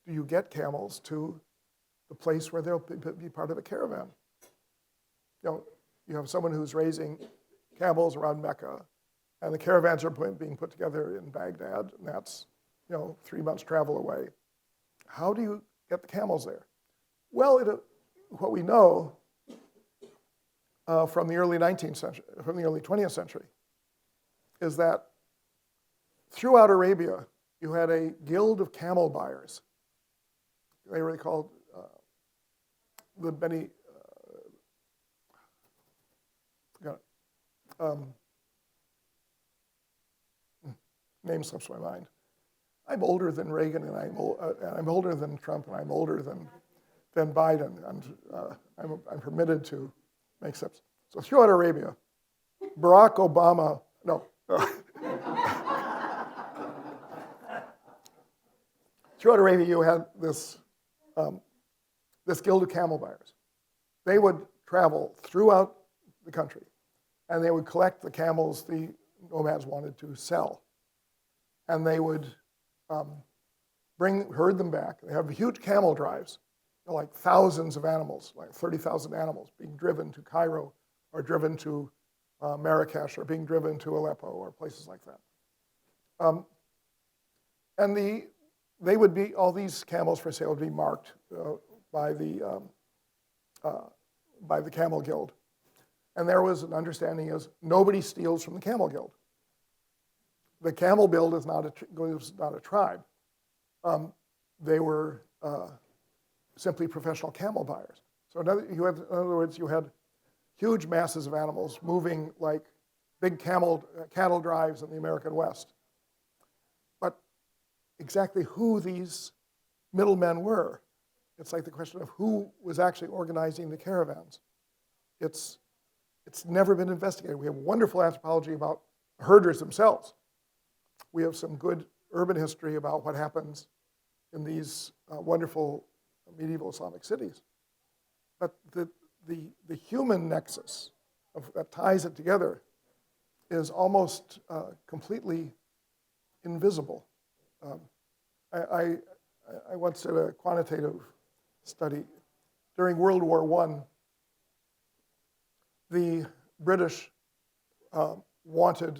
you get camels to the place where they'll be part of a caravan? You have someone who's raising camels around Mecca, and the caravans are being put together in Baghdad, and that's 3 months travel away. How do you get the camels there? Well, what we know from the early 19th century, from the early 20th century, is that throughout Arabia, you had a guild of camel buyers. They were called the Beni. Name slips my mind. I'm older than Reagan, and I'm older than Trump, and I'm older than than Biden, and I'm permitted to make steps. So throughout Arabia, Barack Obama, no. Throughout Arabia, you had this guild of camel buyers. They would travel throughout the country, and they would collect the camels the nomads wanted to sell. And they would herd them back. They have huge camel drives, like thousands of animals, like 30,000 animals being driven to Cairo or driven to Marrakesh or being driven to Aleppo or places like that. And they would be, all these camels for sale would be marked by the Camel Guild. And there was an understanding is nobody steals from the Camel Guild. The Camel Guild is not a tribe. They were simply professional camel buyers. So in other words, you had huge masses of animals moving like big cattle drives in the American West. But exactly who these middlemen were, it's like the question of who was actually organizing the caravans. It's never been investigated. We have wonderful anthropology about herders themselves. We have some good urban history about what happens in these wonderful medieval Islamic cities. But the human nexus that ties it together is almost completely invisible. I once did a quantitative study. During World War I, the British wanted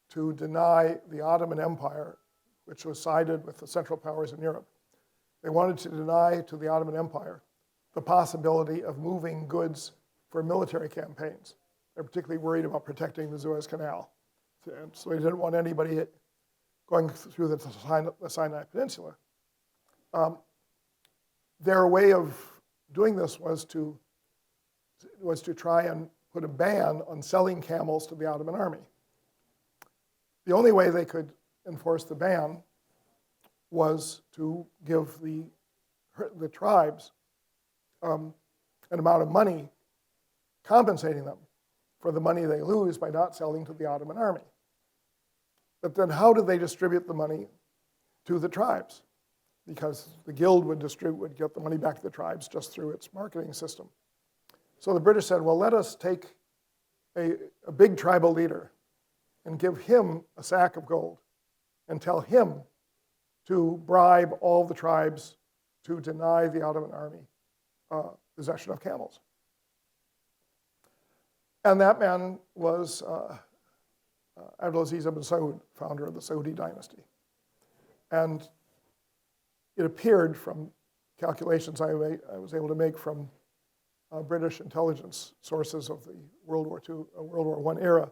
to deny the Ottoman Empire, which was sided with the Central Powers in Europe. They wanted to deny to the Ottoman Empire the possibility of moving goods for military campaigns. They're particularly worried about protecting the Suez Canal. And so they didn't want anybody going through the Sinai Peninsula. Their way of doing this was to try and put a ban on selling camels to the Ottoman army. The only way they could enforce the ban was to give the tribes an amount of money compensating them for the money they lose by not selling to the Ottoman army. But then how did they distribute the money to the tribes? Because the guild would get the money back to the tribes just through its marketing system. So the British said, well, let us take a big tribal leader and give him a sack of gold and tell him to bribe all the tribes to deny the Ottoman army possession of camels. And that man was Abdulaziz ibn Saud, founder of the Saudi dynasty. And it appeared from calculations I was able to make from British intelligence sources of the World War I era,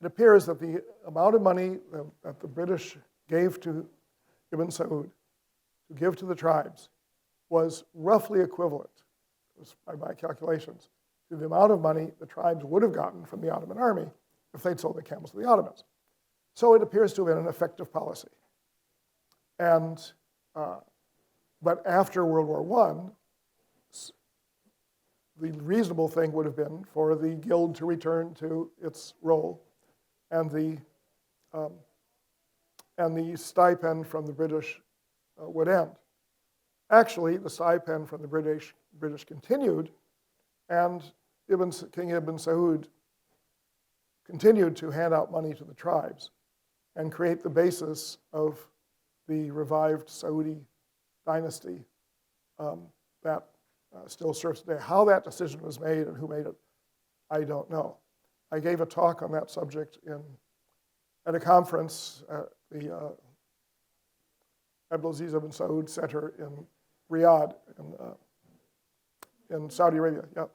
it appears that the amount of money that the British gave to Ibn Saud to give to the tribes was roughly equivalent, by my calculations, to the amount of money the tribes would have gotten from the Ottoman army if they'd sold their camels to the Ottomans. So it appears to have been an effective policy. And, but after World War I, the reasonable thing would have been for the guild to return to its role, and the stipend from the British would end. Actually, the stipend from the British continued, and King Ibn Saud continued to hand out money to the tribes and create the basis of the revived Saudi dynasty that still serves today. How that decision was made and who made it, I don't know. I gave a talk on that subject at a conference at the Abdulaziz ibn Saud Center in Riyadh in Saudi Arabia. Yeah.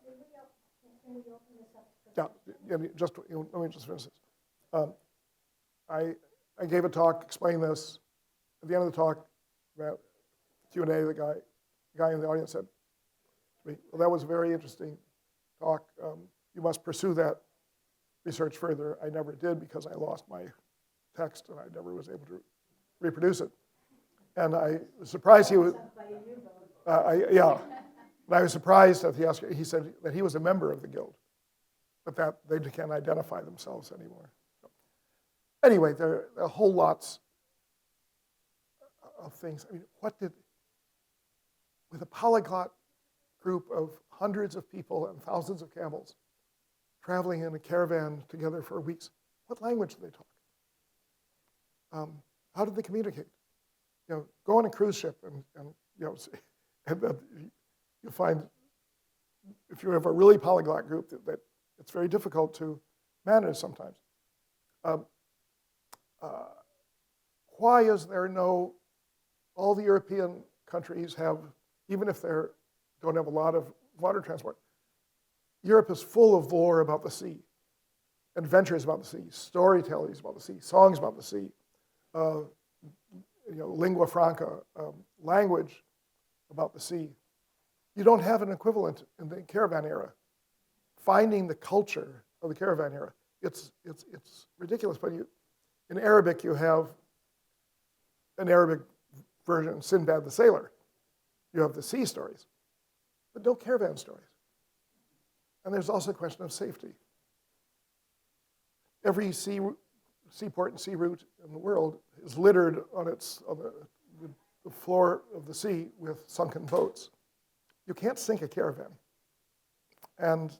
Yeah. Let me just finish this. I gave a talk explaining this. At the end of the talk, about Q&A, the guy in the audience said to me, "Well, that was a very interesting talk. You must pursue that research further." I never did because I lost my text and I never was able to reproduce it. And I was surprised he was. Yeah. And I was surprised that he said that he was a member of the guild, but that they can't identify themselves anymore. So, anyway, there are whole lots of things. I mean, with a polyglot group of hundreds of people and thousands of camels traveling in a caravan together for weeks, what language do they talk? How did they communicate? Go on a cruise ship and and you'll find if you have a really polyglot group that it's very difficult to manage sometimes. Why is there all the European countries have, even if they don't have a lot of water transport, Europe is full of lore about the sea, adventures about the sea, storytellings about the sea, songs about the sea, lingua franca, language about the sea. You don't have an equivalent in the caravan era. Finding the culture of the caravan era, it's ridiculous. But in Arabic, you have an Arabic version, Sinbad the Sailor. You have the sea stories, but no caravan stories. And there's also a question of safety. Every seaport and sea route in the world is littered on the floor of the sea with sunken boats. You can't sink a caravan. And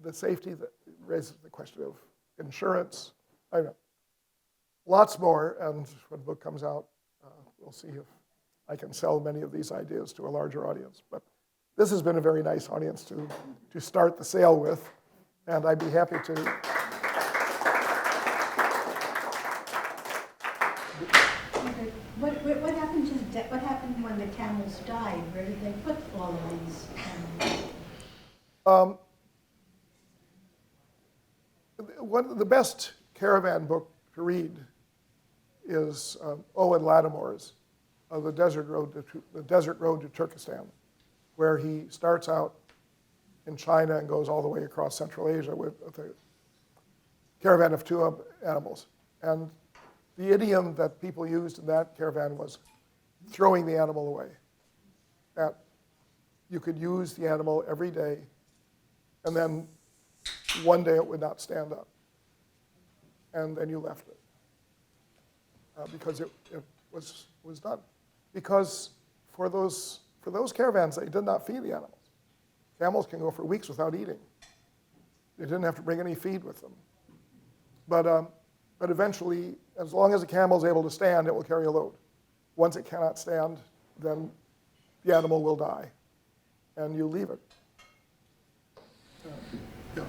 the safety that raises the question of insurance. I don't know. Lots more, and when the book comes out, we'll see if I can sell many of these ideas to a larger audience. But this has been a very nice audience to start the sale with, and I'd be happy to. What happened when the camels died? Where did they put all of these camels? One of the best caravan book to read is Owen Lattimore's The Desert Road to Turkestan, where he starts out in China and goes all the way across Central Asia with a caravan of 2 animals. And the idiom that people used in that caravan was throwing the animal away. That you could use the animal every day, and then one day it would not stand up. And then you left it because it was done. Because for those caravans, they did not feed the animals. Camels can go for weeks without eating. They didn't have to bring any feed with them. But eventually, as long as the camel is able to stand, it will carry a load. Once it cannot stand, then the animal will die, and you leave it. Yeah.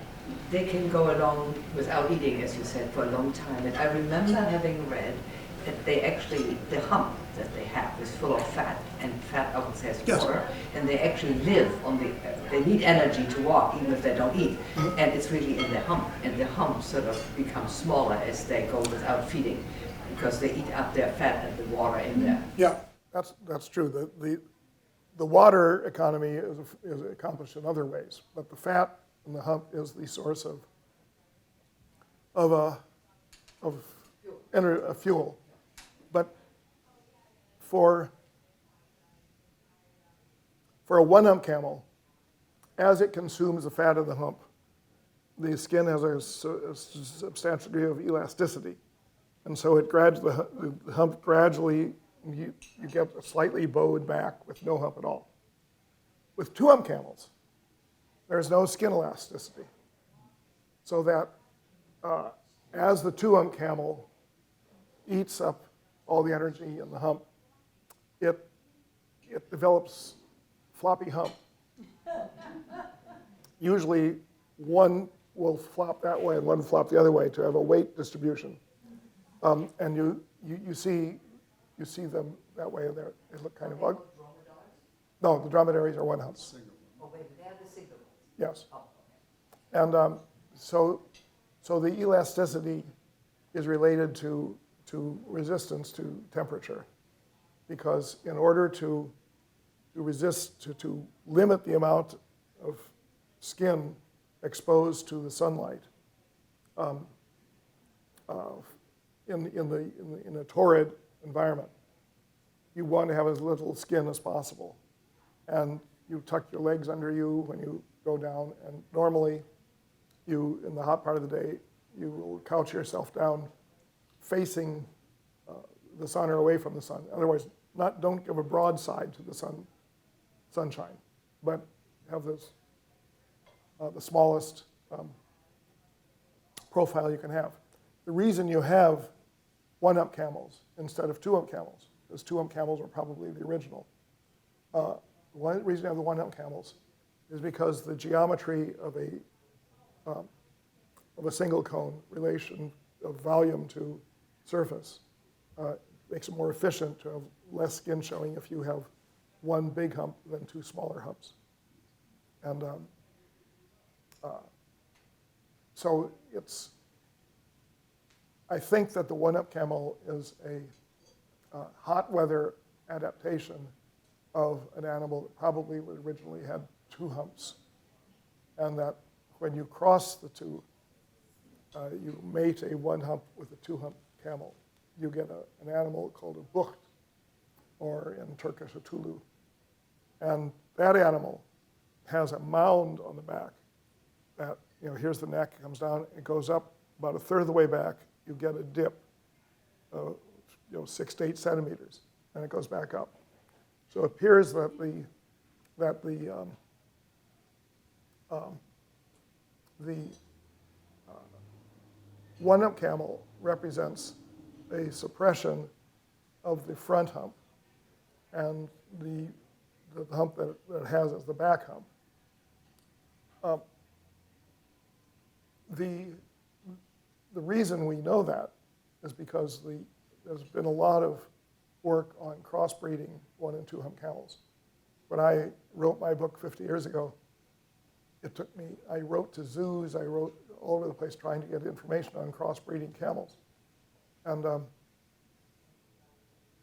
They can go along without eating, as you said, for a long time. And I remember having read that the hump that they have is full of fat, and fat obviously has water, and they actually live they need energy to walk, even if they don't eat. Mm-hmm. And it's really in the hump, and the hump sort of becomes smaller as they go without feeding, because they eat up their fat and the water in there. Yeah, that's true. The water economy is accomplished in other ways, but the fat in the hump is the source of fuel. But for a one-hump camel, as it consumes the fat of the hump, the skin has a substantial degree of elasticity. And so the hump gradually, you get slightly bowed back with no hump at all. With 2-hump camels, there's no skin elasticity. So that as the 2-hump camel eats up all the energy in the hump, it develops floppy hump. Usually one will flop that way and one will flop the other way to have a weight distribution. And you see them that way, and they look kind of ugly. No, the dromedaries are 1-hump. Oh, wait, they have the single ones. Yes. Oh, okay. And so the elasticity is related to resistance to temperature, because in order to limit the amount of skin exposed to the sunlight in a torrid environment, you want to have as little skin as possible. And you tuck your legs under you when you go down, and normally you, in the hot part of the day, you will couch yourself down facing the sun or away from the sun. In other words, don't give a broadside to the sunshine, but have this the smallest profile you can have. The reason you have one-hump camels instead of two-hump camels, because two-hump camels were probably the original. One reason you have the one-hump camels is because the geometry of a single cone relation of volume to surface makes it more efficient to have less skin showing if you have one big hump than two smaller humps. And so I think that the one-up camel is a hot weather adaptation of an animal that probably originally had two humps, and that when you cross the two, you mate a one hump with a two hump camel, you get an animal called a bucht, or in Turkish a tulu. And that animal has a mound on the back that, here's the neck, it comes down, it goes up about a third of the way back, you get a dip, 6 to 8 centimeters, and it goes back up. So it appears that the one-hump camel represents a suppression of the front hump, and the hump that it has is the back hump. The reason we know that is because there's been a lot of work on crossbreeding one and two hump camels. When I wrote my book 50 years ago, I wrote to zoos, I wrote all over the place trying to get information on crossbreeding camels. And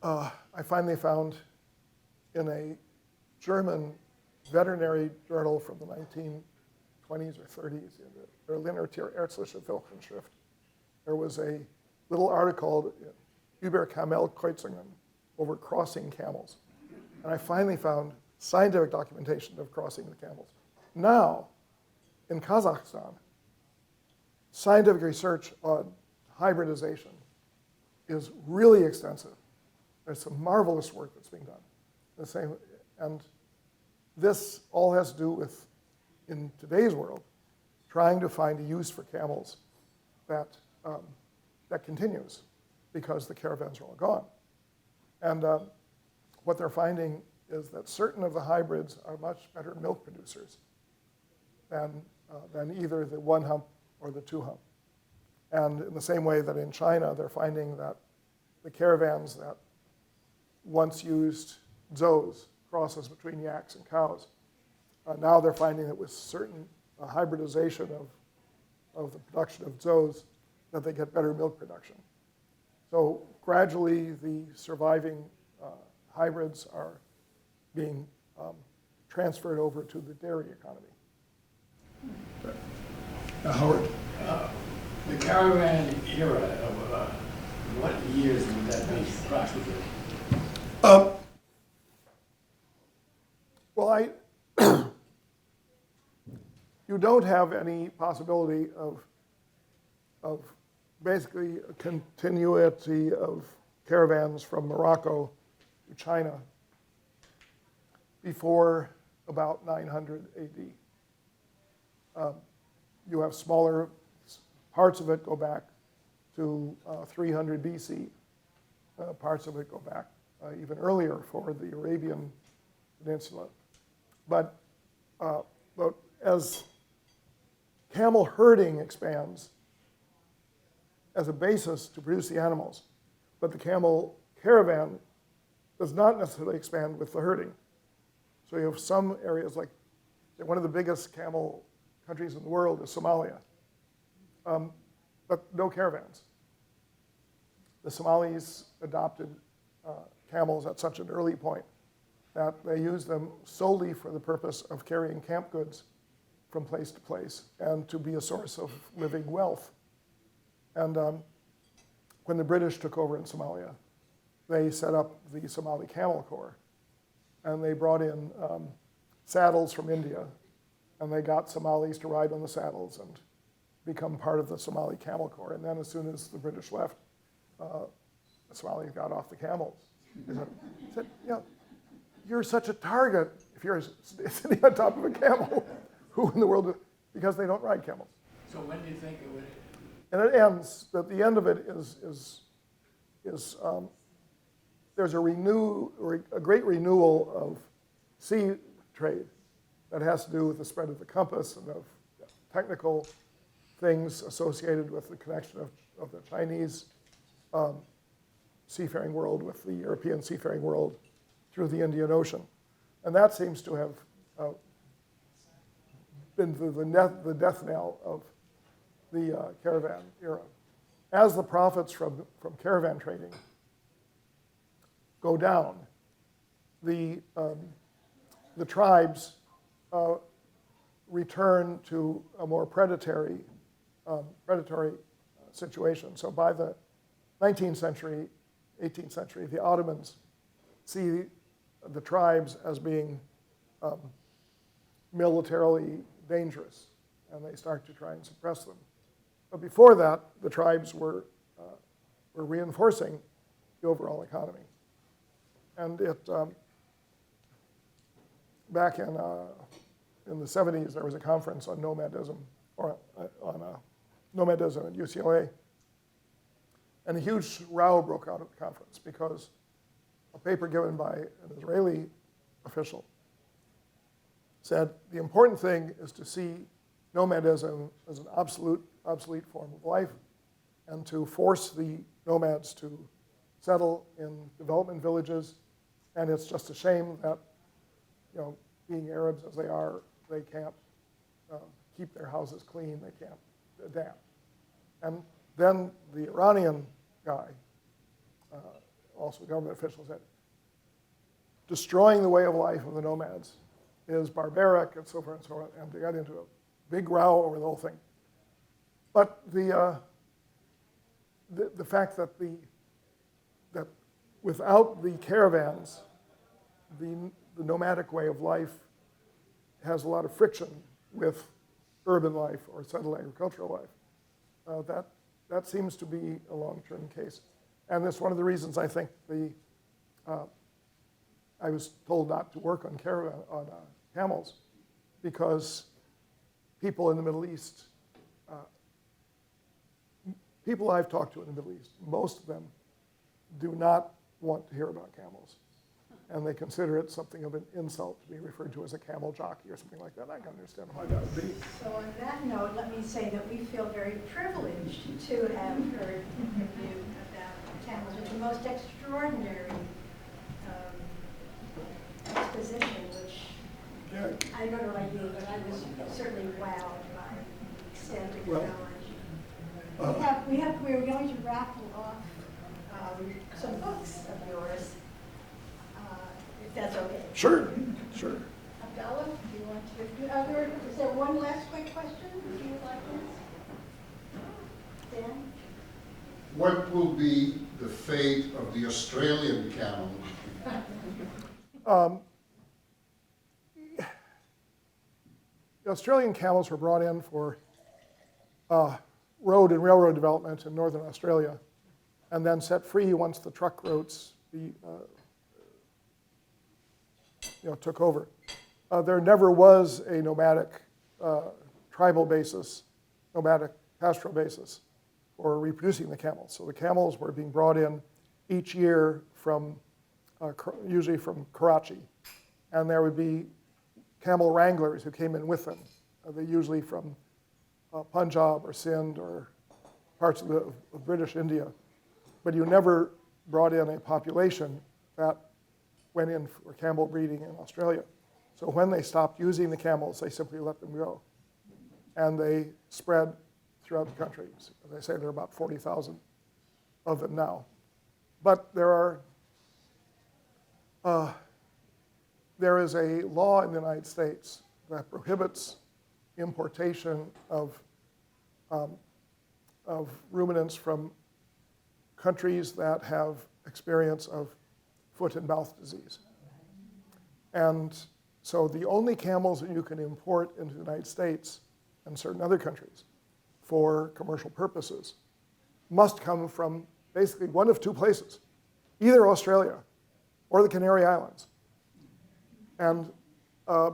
I finally found in a German veterinary journal from the 1920s or 30s, in the Berliner Tierärztliche Wochenschrift, there was a little article called Über Kamelkreuzungen, over crossing camels. And I finally found scientific documentation of crossing the camels. Now, in Kazakhstan, scientific research on hybridization is really extensive. There's some marvelous work that's being done. And this all has to do with, in today's world, trying to find a use for camels that continues, because the caravans are all gone. And what they're finding is that certain of the hybrids are much better milk producers than either the one hump or the two hump. And in the same way that in China, they're finding that the caravans that once used zos, crosses between yaks and cows, now they're finding that with certain hybridization of the production of zos, that they get better milk production. So gradually, the surviving hybrids are being transferred over to the dairy economy. Howard? The caravan era of what years would that be approximately? Well, you don't have any possibility of basically a continuity of caravans from Morocco to China before about 900 AD. You have smaller parts of it go back to 300 BC. Parts of it go back even earlier for the Arabian Peninsula. But as camel herding expands as a basis to produce the animals, but the camel caravan does not necessarily expand with the herding. So you have some areas like, one of the biggest camel countries in the world is Somalia, but no caravans. The Somalis adopted camels at such an early point that they used them solely for the purpose of carrying camp goods from place to place and to be a source of living wealth. And when the British took over in Somalia, they set up the Somali Camel Corps, and they brought in saddles from India, and they got Somalis to ride on the saddles and become part of the Somali Camel Corps. And then as soon as the British left, the Somalis got off the camels. They said, you're such a target if you're sitting on top of a camel. Who in the world? Because they don't ride camels. So when do you think it would? And it ends, at the end of it is there's a great renewal of sea trade that has to do with the spread of the compass and of technical things associated with the connection of the Chinese seafaring world with the European seafaring world through the Indian Ocean. And that seems to have been the death knell of the caravan era. As the profits from caravan trading go down, the tribes return to a more predatory situation. So by the 19th century, 18th century, the Ottomans see the tribes as being militarily dangerous, and they start to try and suppress them. But before that, the tribes were reinforcing the overall economy. And it back in the 70s, there was a conference on nomadism, or on nomadism at UCLA, and a huge row broke out at the conference because a paper given by an Israeli official said the important thing is to see nomadism as an obsolete form of life, and to force the nomads to settle in development villages. And it's just a shame that, being Arabs as they are, they can't keep their houses clean, they can't adapt. And then the Iranian guy, also a government official, said, destroying the way of life of the nomads is barbaric, and so forth and so on, and they got into a big row over the whole thing. But the fact that that without the caravans, the nomadic way of life has a lot of friction with urban life or settled agricultural life. That seems to be a long-term case. And that's one of the reasons I think I was told not to work on camels, because people in the Middle East, people I've talked to in the Middle East, most of them do not want to hear about camels. And they consider it something of an insult to be referred to as a camel jockey or something like that. I can understand why that would be. So on that note, let me say that we feel very privileged to have heard from you about camels with the most extraordinary exposition, which I don't know about you, but I was certainly wowed by the extent of your knowledge. We were going to raffle off some books of yours, if that's okay. Sure. Abdallah, do you want to? Is there one last quick question you would like to ask? Dan? What will be the fate of the Australian camel? The Australian camels were brought in for road and railroad development in northern Australia, and then set free once the truck routes took over. There never was a nomadic tribal basis, nomadic pastoral basis for reproducing the camels. So the camels were being brought in each year from, usually from Karachi, and there would be camel wranglers who came in with them. They're usually from Punjab or Sindh or parts of British India. But you never brought in a population that went in for camel breeding in Australia. So when they stopped using the camels, they simply let them go. And they spread throughout the country. As I say, there are about 40,000 of them now. But there is a law in the United States that prohibits importation of ruminants from countries that have experience of foot and mouth disease. And So the only camels that you can import into the United States and certain other countries for commercial purposes must come from basically one of two places, either Australia or the Canary Islands. And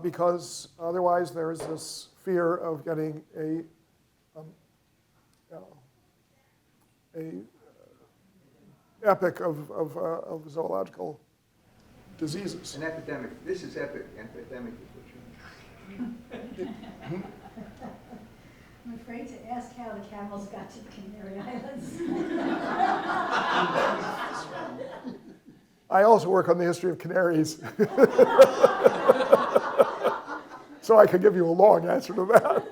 because otherwise there is this fear of getting a epic of zoological diseases. An epidemic. This is epic. Epidemic is what you mean. I'm afraid to ask how the camels got to the Canary Islands. I also work on the history of canaries. So I could give you a long answer to that.